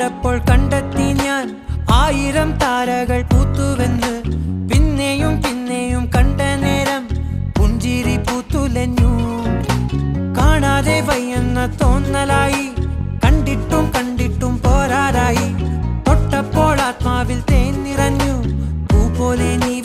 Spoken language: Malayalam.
കണ്ടപ്പോൾ കണ്ടെത്തി ഞാൻ 1000 താരകൾ പൂത്തുവെന്ന്. പിന്നെയും പിന്നെയും കണ്ട നേരം പുഞ്ചിരി പൂത്തുലഞ്ഞു. കാണാതെ വയ്യെന്ന തോന്നലായി, കണ്ടിട്ടും കണ്ടിട്ടും പോരാതായി. തൊട്ടപ്പോൾ ആത്മാവിൽ തേൻ നിറഞ്ഞു, പൂ പോലെ നീ